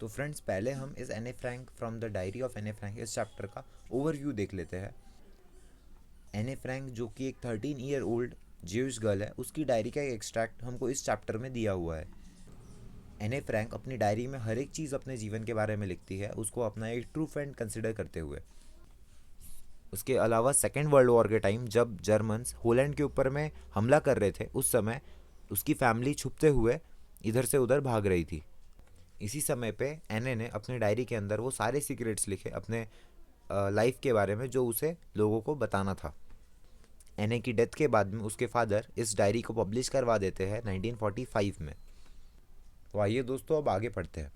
तो फ्रेंड्स, पहले हम इस एने Frank from the diary of एने फ्रैंक इस चैप्टर का ओवरव्यू देख लेते हैं। एने फ्रैंक जो कि एक 13 ईयर ओल्ड ज्यूइश गर्ल है, उसकी डायरी का एक एक्सट्रैक्ट हमको इस चैप्टर में दिया हुआ है। एने फ्रैंक अपनी डायरी में हर एक चीज़ अपने जीवन के बारे में लिखती है, उसको अपना एक ट्रू फ्रेंड कंसिडर करते हुए। उसके अलावा सेकेंड वर्ल्ड वॉर के टाइम जब जर्मन्स होलैंड के ऊपर में हमला कर रहे थे, उस समय उसकी फैमिली छुपते हुए इधर से उधर भाग रही थी। इसी समय पे एने ने अपनी डायरी के अंदर वो सारे सीक्रेट्स लिखे अपने लाइफ के बारे में, जो उसे लोगों को बताना था। एने की डेथ के बाद में उसके फादर इस डायरी को पब्लिश करवा देते हैं 1945 में। तो आइए दोस्तों, अब आगे पढ़ते हैं।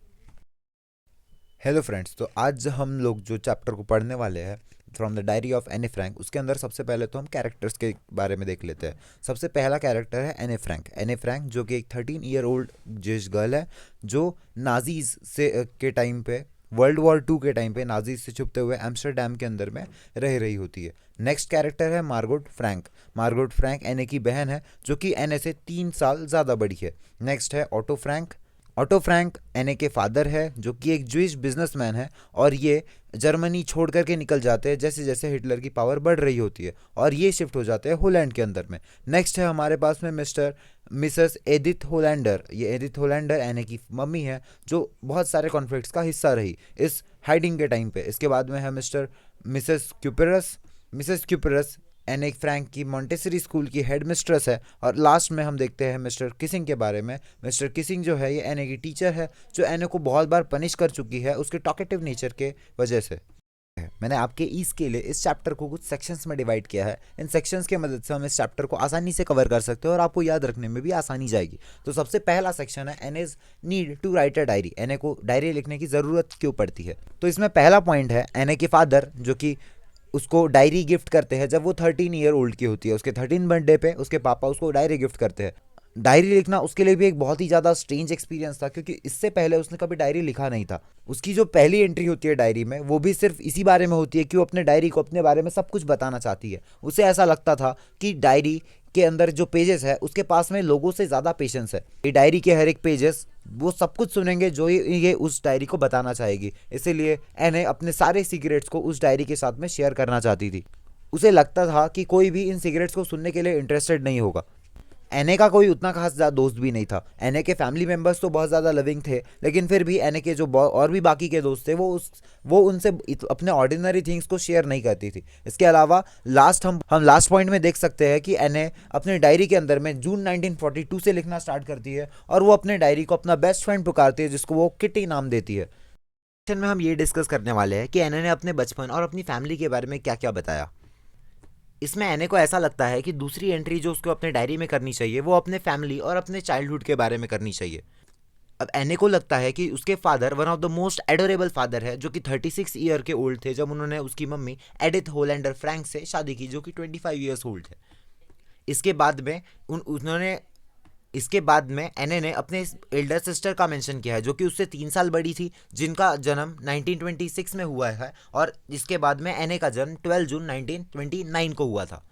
हेलो फ्रेंड्स, तो आज हम लोग जो चैप्टर को पढ़ने वाले हैं फ्रॉम द डायरी ऑफ एने फ्रैंक, उसके अंदर सबसे पहले तो हम कैरेक्टर्स के बारे में देख लेते हैं। सबसे पहला कैरेक्टर है एने फ्रैंक। एने फ्रैंक जो कि एक 13 ईयर ओल्ड जिश गर्ल है, जो नाजीज से के टाइम पे, वर्ल्ड वॉर 2 के टाइम पे नाजीज से छुपते हुए एम्स्टरडैम के अंदर में रह रही होती है। नेक्स्ट कैरेक्टर है मार्गोट फ्रैंक। मार्गोट फ्रैंक एने की बहन है, जो कि एने से 3 साल ज़्यादा बड़ी है। नेक्स्ट है ऑटो फ्रैंक। ऑटो फ्रैंक एने के फादर है, जो कि एक ज्यूइश बिजनेसमैन है, और ये जर्मनी छोड़ करके निकल जाते हैं जैसे जैसे हिटलर की पावर बढ़ रही होती है, और ये शिफ्ट हो जाते हैं होलैंड के अंदर में। नेक्स्ट है हमारे पास में मिसेस एडिथ होलैंडर। ये एडिथ होलैंडर एने की मम्मी है, जो बहुत सारे कॉन्फ्लिक्ट्स का हिस्सा रही इस हाइडिंग के टाइम पे। इसके बाद में है मिसेस क्यूपरस एने फ्रैंक की मॉन्टेसरी स्कूल की हेड मिस्ट्रेस है। और लास्ट में हम देखते हैं मिस्टर किसिंग के बारे में। मिस्टर किसिंग जो है, ये एने की टीचर है, जो एने को बहुत बार पनिश कर चुकी है उसके टॉकेटिव नेचर के वजह से। मैंने आपके ईज के लिए इस चैप्टर को कुछ सेक्शंस में डिवाइड किया है। इन सेक्शंस की मदद से हम इस चैप्टर को आसानी से कवर कर सकते हैं और आपको याद रखने में भी आसानी जाएगी। तो सबसे पहला सेक्शन है Anne's need to write a diary. Anne को डायरी लिखने की ज़रूरत क्यों पड़ती है। तो इसमें पहला पॉइंट है एने के फादर, जो कि उसको डायरी गिफ्ट करते हैं जब वो 13 ईयर ओल्ड की होती है। उसके 13 बर्थडे पे उसके पापा उसको डायरी गिफ्ट करते हैं। डायरी लिखना उसके लिए भी एक बहुत ही ज़्यादा स्ट्रेंज एक्सपीरियंस था, क्योंकि इससे पहले उसने कभी डायरी लिखा नहीं था। उसकी जो पहली एंट्री होती है डायरी में, वो भी सिर्फ इसी बारे में होती है कि वो अपने डायरी को अपने बारे में सब कुछ बताना चाहती है। उसे ऐसा लगता था कि डायरी के अंदर जो पेजेस है, उसके पास में लोगों से ज़्यादा पेशेंस है। ये डायरी के हर एक पेजेस वो सब कुछ सुनेंगे जो ये उस डायरी को बताना चाहेगी। इसीलिए एने अपने सारे सीक्रेट्स को उस डायरी के साथ में शेयर करना चाहती थी। उसे लगता था कि कोई भी इन सीक्रेट्स को सुनने के लिए इंटरेस्टेड नहीं होगा। एने का कोई उतना खास दोस्त भी नहीं था। एने के फैमिली मेंबर्स तो बहुत ज़्यादा लविंग थे, लेकिन फिर भी एने के जो और भी बाकी के दोस्त थे, वो उनसे अपने ऑर्डिनरी थिंग्स को शेयर नहीं करती थी। इसके अलावा हम लास्ट पॉइंट में देख सकते हैं कि एने अपने डायरी के अंदर में जून 1942 से लिखना स्टार्ट करती है, और वो अपने डायरी को अपना बेस्ट फ्रेंड पुकारती है, जिसको वो किटी नाम देती है। सेक्शन में हम ये डिस्कस करने वाले हैं कि एने ने अपने बचपन और अपनी फैमिली के बारे में क्या क्या बताया। इसमें एने को ऐसा लगता है कि दूसरी एंट्री जो उसको अपने डायरी में करनी चाहिए, वो अपने फैमिली और अपने चाइल्डहुड के बारे में करनी चाहिए। अब एने को लगता है कि उसके father one of the most adorable father है, जो कि 36 ईयर के ओल्ड थे जब उन्होंने उसकी मम्मी एडिथ होलैंडर फ्रैंक से शादी की, जो कि 25 ईयर्स ओल्ड है। इसके बाद में उन्होंने इसके बाद में एने ने अपने एल्डर सिस्टर का मेंशन किया है, जो कि उससे 3 साल बड़ी थी, जिनका जन्म 1926 में हुआ है, और इसके बाद में एने का जन्म 12 जून 1929 को हुआ था।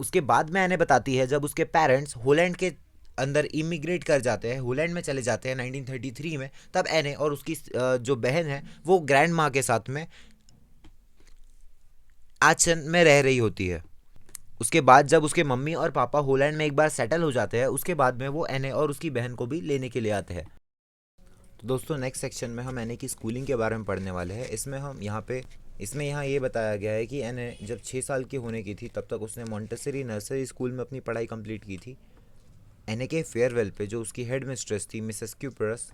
उसके बाद में एने बताती है जब उसके पेरेंट्स होलैंड के अंदर इमिग्रेट कर जाते हैं, होलैंड में चले जाते हैं 1933 में, तब एने और उसकी जो बहन है वो ग्रैंड माँ के साथ में आचन में रह रही होती है। उसके बाद जब उसके मम्मी और पापा होलैंड में एक बार सेटल हो जाते हैं, उसके बाद में वो एने और उसकी बहन को भी लेने के लिए आते हैं। तो दोस्तों, नेक्स्ट सेक्शन में हम एने की स्कूलिंग के बारे में पढ़ने वाले हैं। इसमें यहाँ ये बताया गया है कि एने जब 6 साल की होने की थी, तब तक उसने मॉन्टेसरी नर्सरी स्कूल में अपनी पढ़ाई कंप्लीट की थी। एने के फेयरवेल पे जो उसकी हेड मिस्ट्रेस थी मिसेस क्यूपरस,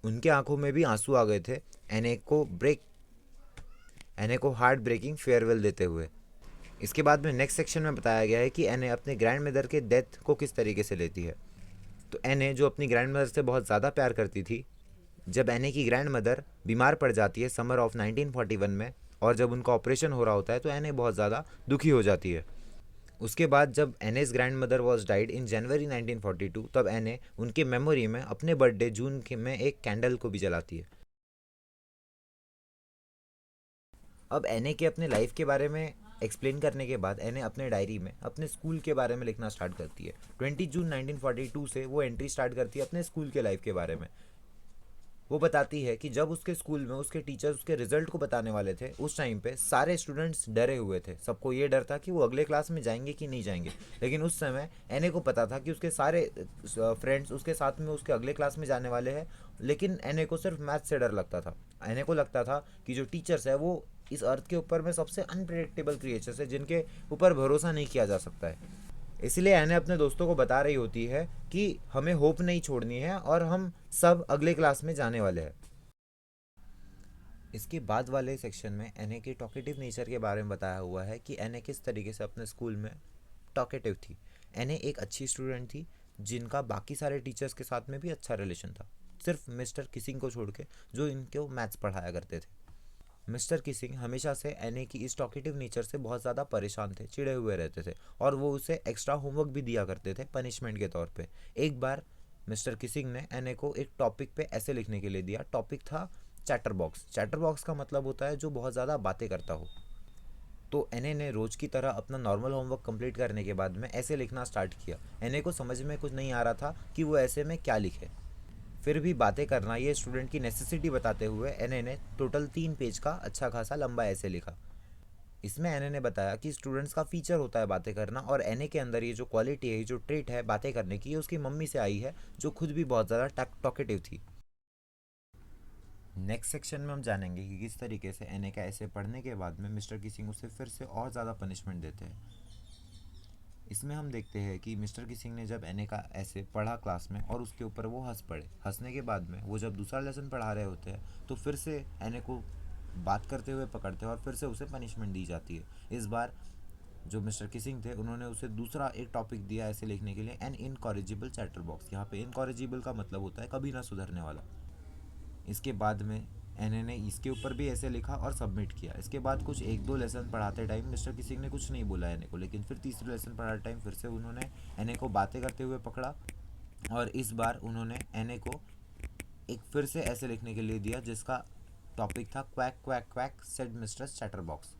उनके आंखों में भी आंसू आ गए थे एने को हार्ट ब्रेकिंग फेयरवेल देते हुए। इसके बाद में नेक्स्ट सेक्शन में बताया गया है कि एने अपने ग्रैंड मदर के डेथ को किस तरीके से लेती है। तो एने जो अपनी ग्रैंड मदर से बहुत ज़्यादा प्यार करती थी, जब एने की ग्रैंड मदर बीमार पड़ जाती है समर ऑफ 1941 में, और जब उनका ऑपरेशन हो रहा होता है, तो एने बहुत ज़्यादा दुखी हो जाती है। उसके बाद जब Anne's grand mother was died in January 1942, तब एने उनके मेमोरी में अपने बर्थडे जून के में एक कैंडल को भी जलाती है। अब एने के अपने लाइफ के बारे में एक्सप्लेन करने के बाद एने अपने डायरी में अपने स्कूल के बारे में लिखना स्टार्ट करती है। 20 जून 1942 से वो एंट्री स्टार्ट करती है अपने स्कूल के लाइफ के बारे में। वो बताती है कि जब उसके स्कूल में उसके टीचर्स उसके रिजल्ट को बताने वाले थे, उस टाइम पे सारे स्टूडेंट्स डरे हुए थे। सबको ये डर था कि वो अगले क्लास में जाएंगे कि नहीं जाएंगे। लेकिन उस समय एने को पता था कि उसके सारे फ्रेंड्स उसके साथ में उसके अगले क्लास में जाने वाले हैं। लेकिन एने को सिर्फ मैथ से डर लगता था। एने को लगता था कि जो टीचर्स है वो इस अर्थ के ऊपर में सबसे अनप्रिडिक्टेबल क्रिएचर्स है, जिनके ऊपर भरोसा नहीं किया जा सकता है। इसलिए एने अपने दोस्तों को बता रही होती है कि हमें होप नहीं छोड़नी है और हम सब अगले क्लास में जाने वाले हैं। इसके बाद वाले सेक्शन में एने के टॉकेटिव नेचर के बारे में बताया हुआ है कि एने किस तरीके से अपने स्कूल में टॉकेटिव थी। एने एक अच्छी स्टूडेंट थी जिनका बाकी सारे टीचर्स के साथ में भी अच्छा रिलेशन था, सिर्फ मिस्टर किसिंग को छोड़ के, जो इनको मैथ्स पढ़ाया करते थे। मिस्टर किसिंग हमेशा से एने की इस टॉकेटिव नेचर से बहुत ज़्यादा परेशान थे, चिढ़े हुए रहते थे और वो उसे एक्स्ट्रा होमवर्क भी दिया करते थे पनिशमेंट के तौर पे। एक बार मिस्टर किसिंग ने एने को एक टॉपिक पे ऐसे लिखने के लिए दिया। टॉपिक था चैटर बॉक्स। चैटर बॉक्स का मतलब होता है जो बहुत ज़्यादा बातें करता हो। तो एने ने रोज़ की तरह अपना नॉर्मल होमवर्क कंप्लीट करने के बाद में ऐसे लिखना स्टार्ट किया। एने को समझ में कुछ नहीं आ रहा था कि वो ऐसे में क्या लिखे। फिर भी बातें करना ये स्टूडेंट की नेसेसिटी बताते हुए एनए ने टोटल 3 पेज का अच्छा खासा लंबा ऐसे लिखा। इसमें एनए ने बताया कि स्टूडेंट्स का फीचर होता है बातें करना, और एनए के अंदर ये जो क्वालिटी है, ये जो ट्रेट है बातें करने की, ये उसकी मम्मी से आई है, जो खुद भी बहुत ज़्यादा टॉकेटिव थी। नेक्स्ट सेक्शन में हम जानेंगे कि किस तरीके से एनए का ऐसे पढ़ने के बाद में मिस्टर किसिंग उसे फिर से और ज़्यादा पनिशमेंट देते हैं। इसमें हम देखते हैं कि मिस्टर किसिंग ने जब एने का ऐसे पढ़ा क्लास में और उसके ऊपर वो हंस पड़े, हंसने के बाद में वो जब दूसरा लेसन पढ़ा रहे होते हैं तो फिर से एने को बात करते हुए पकड़ते हैं और फिर से उसे पनिशमेंट दी जाती है। इस बार जो मिस्टर किसिंग थे उन्होंने उसे दूसरा एक टॉपिक दिया ऐसे लिखने के लिए, एन इनकॉरिजिबल चैटर बॉक्स। यहाँ पे इनकॉरिजिबल का मतलब होता है कभी ना सुधरने वाला। इसके बाद में एनए ने इसके ऊपर भी ऐसे लिखा और सबमिट किया। इसके बाद कुछ 1-2 लेसन पढ़ाते टाइम मिस्टर किसिंग ने कुछ नहीं बोला एनए को, लेकिन फिर तीसरे लेसन पढ़ाते टाइम फिर से उन्होंने एनए को बातें करते हुए पकड़ा और इस बार उन्होंने एनए को एक फिर से ऐसे लिखने के लिए दिया जिसका टॉपिक था quack quack quack said mister chatter box.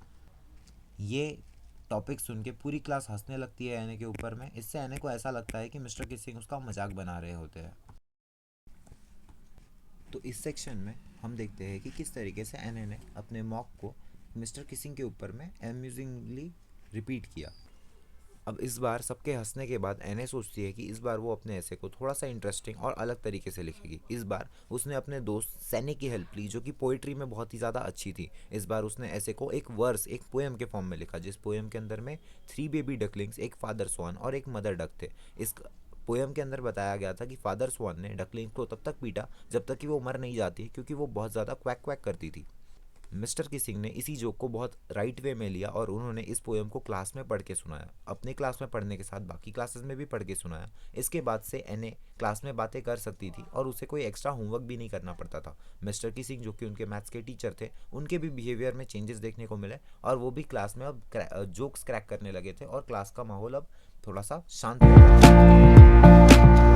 ये टॉपिक सुन के पूरी क्लास हंसने लगती है एनए के ऊपर में। इससे एनए को ऐसा लगता है कि मिस्टर किसिंग उसका मजाक बना रहे होते हैं। तो इस सेक्शन में हम देखते हैं कि किस तरीके से एनए ने अपने मॉक को मिस्टर किसिंग के ऊपर में अम्यूजिंगली रिपीट किया। अब इस बार सबके हंसने के बाद एनए सोचती है कि इस बार वो अपने ऐसे को थोड़ा सा इंटरेस्टिंग और अलग तरीके से लिखेगी। इस बार उसने अपने दोस्त सैनी की हेल्प ली, जो कि पोइट्री में बहुत ही ज़्यादा अच्छी थी। इस बार उसने ऐसे को एक वर्स, एक पोएम के फॉर्म में लिखा, जिस पोएम के अंदर में 3 बेबी डकलिंग्स, एक फादर स्वान और एक मदर डक थे। इस पोएम के अंदर बताया गया था कि फादर स्वान ने डकलिंग को तब तक पीटा जब तक कि वो मर नहीं जाती, क्योंकि वो बहुत ज़्यादा क्वैक क्वैक करती थी। मिस्टर किसिंग ने इसी जोक को बहुत राइट वे में लिया और उन्होंने इस पोएम को क्लास में पढ़ के सुनाया। अपने क्लास में पढ़ने के साथ बाकी क्लासेस में भी पढ़ के सुनाया। इसके बाद से एने क्लास में बातें कर सकती थी और उसे कोई एक्स्ट्रा होमवर्क भी नहीं करना पड़ता था। मिस्टर किसिंग, जो कि उनके मैथ्स के टीचर थे, उनके भी बिहेवियर में चेंजेस देखने को मिले और वो भी क्लास में अब जोक्स क्रैक करने लगे थे और क्लास का माहौल अब थोड़ा सा शांत हो गया।